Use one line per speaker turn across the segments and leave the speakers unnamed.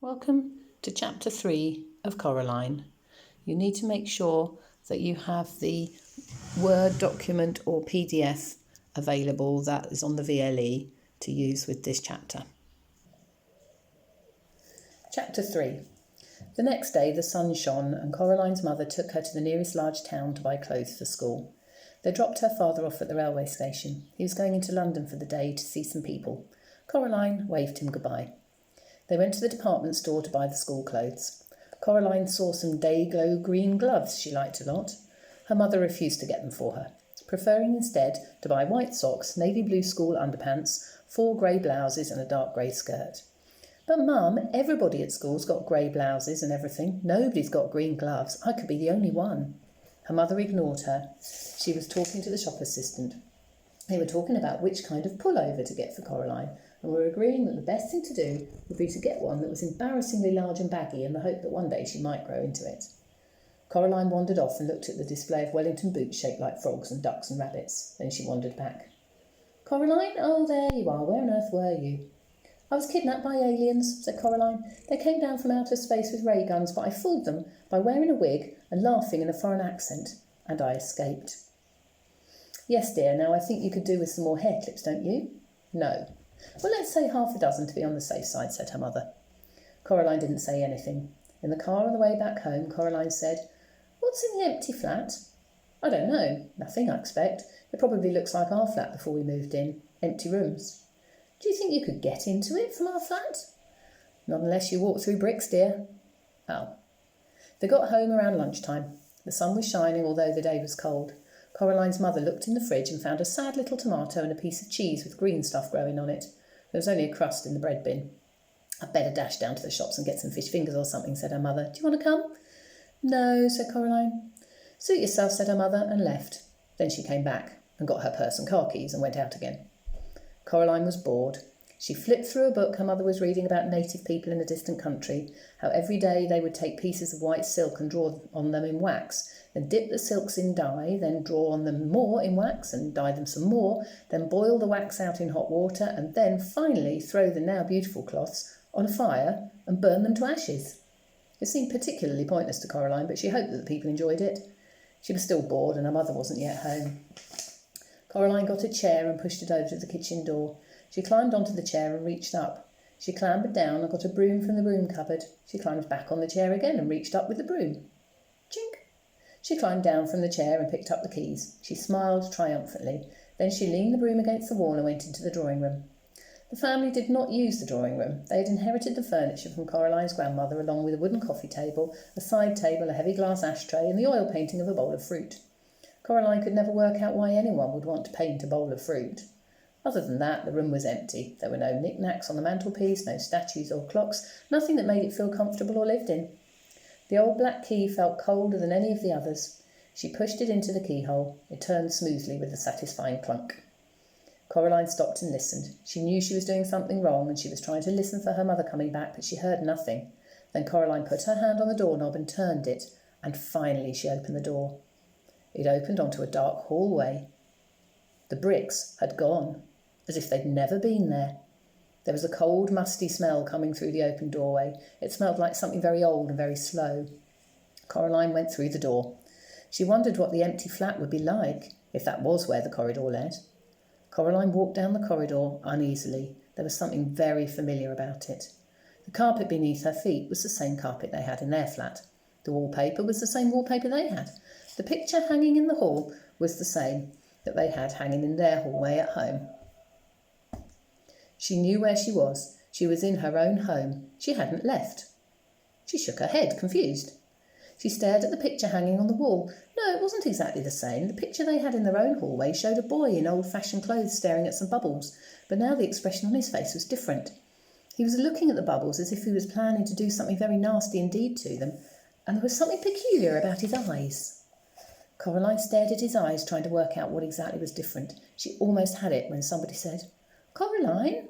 Welcome to Chapter 3 of Coraline. You need to make sure that you have the Word document or PDF available that is on the VLE to use with this chapter. Chapter 3. The next day the sun shone and Coraline's mother took her to the nearest large town to buy clothes for school. They dropped her father off at the railway station. He was going into London for the day to see some people. Coraline waved him goodbye. They went to the department store to buy the school clothes. Coraline saw some day-glow green gloves she liked a lot. Her mother refused to get them for her, preferring instead to buy white socks, navy blue school underpants, 4 grey blouses and a dark grey skirt. "But Mum, everybody at school's got grey blouses and everything. Nobody's got green gloves. I could be the only one." Her mother ignored her. She was talking to the shop assistant. They were talking about which kind of pullover to get for Coraline, and were agreeing that the best thing to do would be to get one that was embarrassingly large and baggy in the hope that one day she might grow into it. Coraline wandered off and looked at the display of Wellington boots shaped like frogs and ducks and rabbits. Then she wandered back. "Coraline? Oh, there you are. Where on earth were you?" "I was kidnapped by aliens," said Coraline. "They came down from outer space with ray guns, but I fooled them by wearing a wig and laughing in a foreign accent, and I escaped." "Yes, dear, now I think you could do with some more hair clips, don't you?" "No." "Well, let's say half a dozen to be on the safe side," said her mother. Coraline didn't say anything. In the car on the way back home, Coraline said, "What's in the empty flat?" "I don't know. Nothing, I expect. It probably looks like our flat before we moved in. Empty rooms." "Do you think you could get into it from our flat?" "Not unless you walk through bricks, dear." "Oh." They got home around lunchtime. The sun was shining, although the day was cold. Coraline's mother looked in the fridge and found a sad little tomato and a piece of cheese with green stuff growing on it. There was only a crust in the bread bin. "I'd better dash down to the shops and get some fish fingers or something," said her mother. "Do you want to come?" "No," said Coraline. "Suit yourself," said her mother, and left. Then she came back and got her purse and car keys and went out again. Coraline was bored. She flipped through a book her mother was reading about native people in a distant country, how every day they would take pieces of white silk and draw on them in wax, then dip the silks in dye, then draw on them more in wax and dye them some more, then boil the wax out in hot water, and then finally throw the now beautiful cloths on a fire and burn them to ashes. It seemed particularly pointless to Coraline, but she hoped that the people enjoyed it. She was still bored and her mother wasn't yet home. Coraline got a chair and pushed it over to the kitchen door. She climbed onto the chair and reached up. She clambered down and got a broom from the broom cupboard. She climbed back on the chair again and reached up with the broom. Chink! She climbed down from the chair and picked up the keys. She smiled triumphantly. Then she leaned the broom against the wall and went into the drawing room. The family did not use the drawing room. They had inherited the furniture from Coraline's grandmother, along with a wooden coffee table, a side table, a heavy glass ashtray, and the oil painting of a bowl of fruit. Coraline could never work out why anyone would want to paint a bowl of fruit. Other than that, the room was empty. There were no knick-knacks on the mantelpiece, no statues or clocks, nothing that made it feel comfortable or lived in. The old black key felt colder than any of the others. She pushed it into the keyhole. It turned smoothly with a satisfying clunk. Coraline stopped and listened. She knew she was doing something wrong, and she was trying to listen for her mother coming back, but she heard nothing. Then Coraline put her hand on the doorknob and turned it, and finally she opened the door. It opened onto a dark hallway. The bricks had gone, as if they'd never been there. There was a cold, musty smell coming through the open doorway. It smelled like something very old and very slow. Coraline went through the door. She wondered what the empty flat would be like, if that was where the corridor led. Coraline walked down the corridor uneasily. There was something very familiar about it. The carpet beneath her feet was the same carpet they had in their flat. The wallpaper was the same wallpaper they had. The picture hanging in the hall was the same that they had hanging in their hallway at home. She knew where she was. She was in her own home. She hadn't left. She shook her head, confused. She stared at the picture hanging on the wall. No, it wasn't exactly the same. The picture they had in their own hallway showed a boy in old-fashioned clothes staring at some bubbles, but now the expression on his face was different. He was looking at the bubbles as if he was planning to do something very nasty indeed to them, and there was something peculiar about his eyes. Coraline stared at his eyes, trying to work out what exactly was different. She almost had it when somebody said, "Coraline?"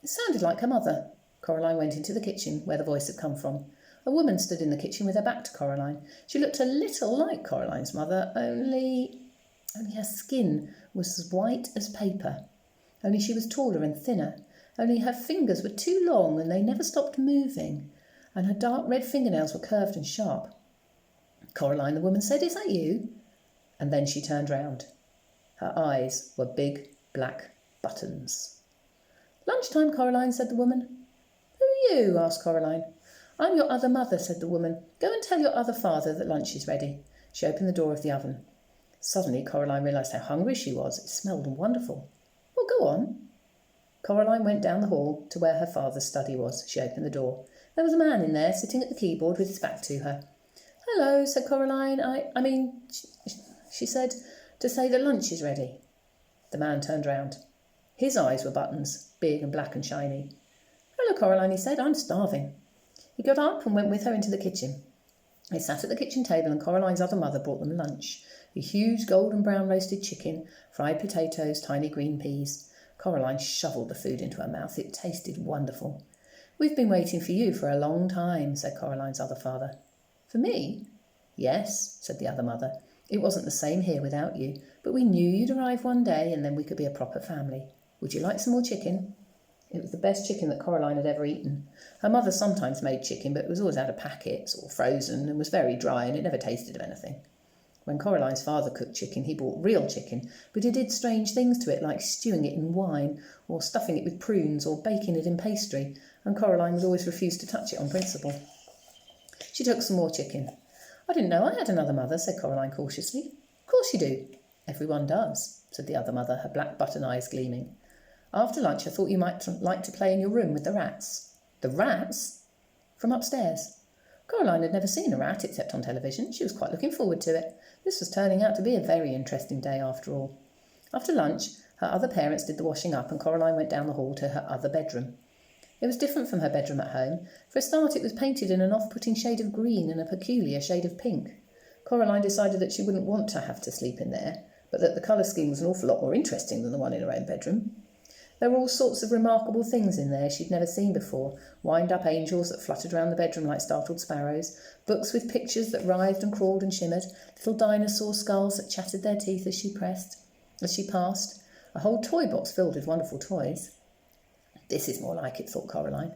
It sounded like her mother. Coraline went into the kitchen, where the voice had come from. A woman stood in the kitchen with her back to Coraline. She looked a little like Coraline's mother, only her skin was as white as paper. Only she was taller and thinner. Only her fingers were too long and they never stopped moving. and her dark red fingernails were curved and sharp. "Coraline," the woman said, "is that you?" And then she turned round. Her eyes were big black buttons. "Lunchtime, Coraline," said the woman. "Who are you?" asked Coraline. "I'm your other mother," said the woman. "Go and tell your other father that lunch is ready." She opened the door of the oven. Suddenly Coraline realised how hungry she was. It smelled wonderful. "Well, go on." Coraline went down the hall to where her father's study was. She opened the door. There was a man in there, sitting at the keyboard with his back to her. "Hello," said Coraline. She said, "to say that lunch is ready." The man turned round. His eyes were buttons, big and black and shiny. "Hello, Coraline," he said. "I'm starving." He got up and went with her into the kitchen. They sat at the kitchen table and Coraline's other mother brought them lunch. A huge golden brown roasted chicken, fried potatoes, tiny green peas. Coraline shovelled the food into her mouth. It tasted wonderful. "We've been waiting for you for a long time," said Coraline's other father. "For me?" "Yes," said the other mother. "It wasn't the same here without you, but we knew you'd arrive one day and then we could be a proper family. Would you like some more chicken?" It was the best chicken that Coraline had ever eaten. Her mother sometimes made chicken, but it was always out of packets or frozen and was very dry and it never tasted of anything. When Coraline's father cooked chicken, he bought real chicken, but he did strange things to it, like stewing it in wine or stuffing it with prunes or baking it in pastry, and Coraline would always refuse to touch it on principle. She took some more chicken. "I didn't know I had another mother," said Coraline cautiously. "Of course you do." "Everyone does," said the other mother, her black button eyes gleaming. "After lunch I thought you might like to play in your room with the rats." "The rats?" "From upstairs." Coraline had never seen a rat except on television. She was quite looking forward to it. This was turning out to be a very interesting day after all. After lunch, her other parents did the washing up and Coraline went down the hall to her other bedroom. It was different from her bedroom at home. For a start, it was painted in an off-putting shade of green and a peculiar shade of pink. Coraline decided that she wouldn't want to have to sleep in there, but that the colour scheme was an awful lot more interesting than the one in her own bedroom. There were all sorts of remarkable things in there she'd never seen before. Wind-up angels that fluttered round the bedroom like startled sparrows, books with pictures that writhed and crawled and shimmered, little dinosaur skulls that chattered their teeth as she passed, a whole toy box filled with wonderful toys. This is more like it, thought Coraline.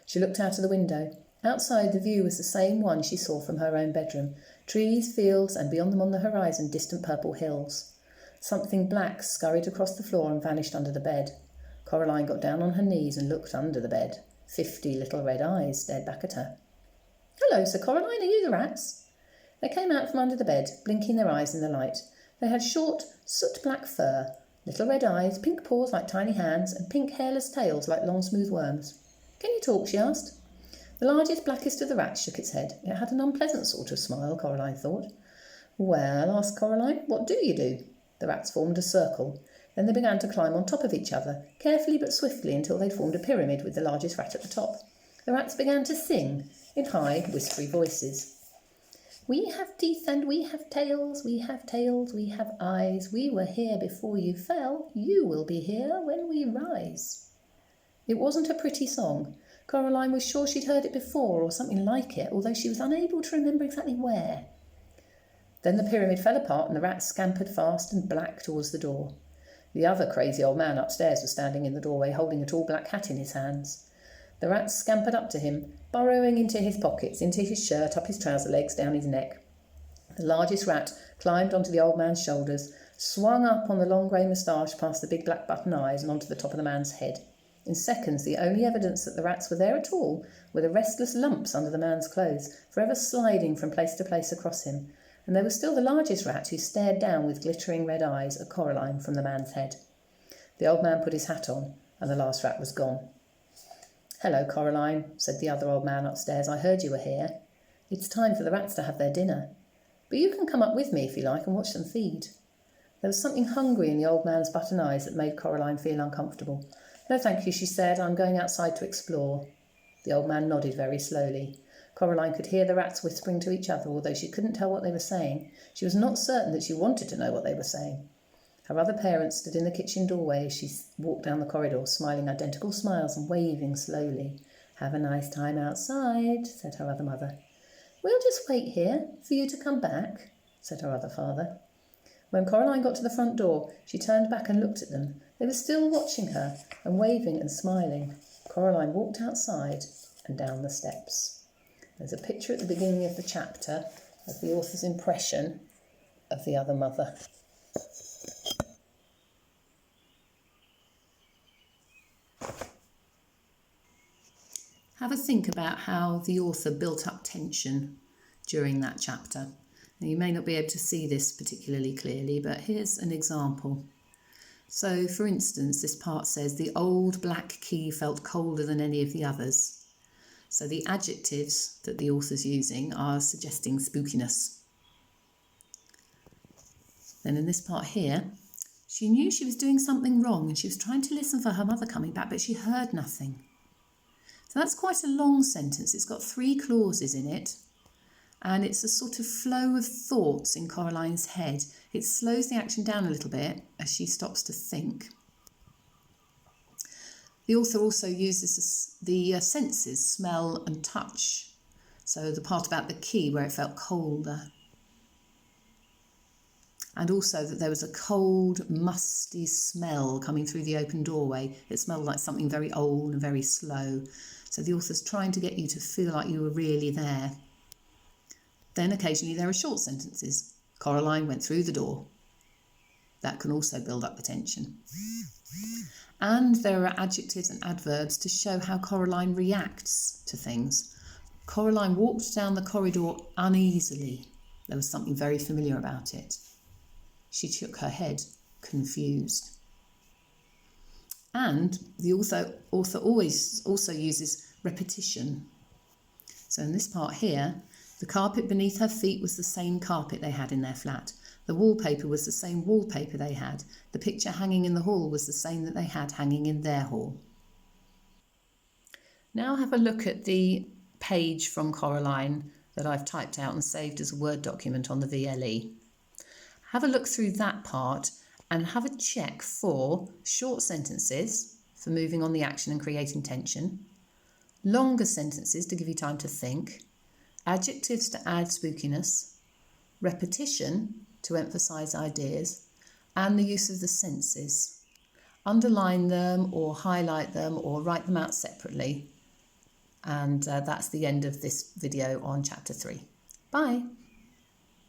She looked out of the window. Outside, the view was the same one she saw from her own bedroom. Trees, fields, and beyond them on the horizon, distant purple hills. Something black scurried across the floor and vanished under the bed. Coraline got down on her knees and looked under the bed. 50 little red eyes stared back at her. "Hello," said Coraline. "Are you the rats?" They came out from under the bed, blinking their eyes in the light. They had short, soot-black fur, little red eyes, pink paws like tiny hands, and pink hairless tails like long smooth worms. "Can you talk?" she asked. The largest, blackest of the rats shook its head. It had an unpleasant sort of smile, Coraline thought. "Well," asked Coraline, "what do you do?" The rats formed a circle. Then they began to climb on top of each other, carefully but swiftly, until they'd formed a pyramid with the largest rat at the top. The rats began to sing in high, whispery voices. "We have teeth and we have tails, we have tails, we have eyes. We were here before you fell, you will be here when we rise." It wasn't a pretty song. Coraline was sure she'd heard it before, or something like it, although she was unable to remember exactly where. Then the pyramid fell apart and the rats scampered fast and black towards the door. The other crazy old man upstairs was standing in the doorway, holding a tall black hat in his hands. The rats scampered up to him, burrowing into his pockets, into his shirt, up his trouser legs, down his neck. The largest rat climbed onto the old man's shoulders, swung up on the long grey moustache past the big black button eyes and onto the top of the man's head. In seconds, the only evidence that the rats were there at all were the restless lumps under the man's clothes, forever sliding from place to place across him. And there was still the largest rat, who stared down with glittering red eyes at Coraline from the man's head. The old man put his hat on, and the last rat was gone. "Hello, Coraline," said the other old man upstairs. "I heard you were here. It's time for the rats to have their dinner. But you can come up with me if you like and watch them feed." There was something hungry in the old man's button eyes that made Coraline feel uncomfortable. "No, thank you," she said. "I'm going outside to explore." The old man nodded very slowly. Coraline could hear the rats whispering to each other, although she couldn't tell what they were saying. She was not certain that she wanted to know what they were saying. Her other parents stood in the kitchen doorway as she walked down the corridor, smiling identical smiles and waving slowly. "Have a nice time outside," said her other mother. "We'll just wait here for you to come back," said her other father. When Coraline got to the front door, she turned back and looked at them. They were still watching her and waving and smiling. Coraline walked outside and down the steps. There's a picture at the beginning of the chapter of the author's impression of the other mother. Have a think about how the author built up tension during that chapter. Now, you may not be able to see this particularly clearly, but here's an example. So, for instance, this part says, the old black key felt colder than any of the others. So the adjectives that the author's using are suggesting spookiness. Then in this part here, she knew she was doing something wrong and she was trying to listen for her mother coming back, but she heard nothing. So that's quite a long sentence. It's got 3 clauses in it, and it's a sort of flow of thoughts in Coraline's head. It slows the action down a little bit as she stops to think. The author also uses the senses, smell and touch. So the part about the key where it felt colder. And also that there was a cold, musty smell coming through the open doorway. It smelled like something very old and very slow. So the author's trying to get you to feel like you were really there. Then occasionally there are short sentences. Coraline went through the door. That can also build up the tension. And there are adjectives and adverbs to show how Coraline reacts to things. Coraline walked down the corridor uneasily. There was something very familiar about it. She shook her head, confused. And the author always also uses repetition. So in this part here, the carpet beneath her feet was the same carpet they had in their flat. The wallpaper was the same wallpaper they had. The picture hanging in the hall was the same that they had hanging in their hall. Now have a look at the page from Coraline that I've typed out and saved as a Word document on the VLE. Have a look through that part and have a check for short sentences for moving on the action and creating tension, longer sentences to give you time to think, adjectives to add spookiness, repetition to emphasise ideas, and the use of the senses. Underline them or highlight them or write them out separately. And that's the end of this video on chapter 3. Bye.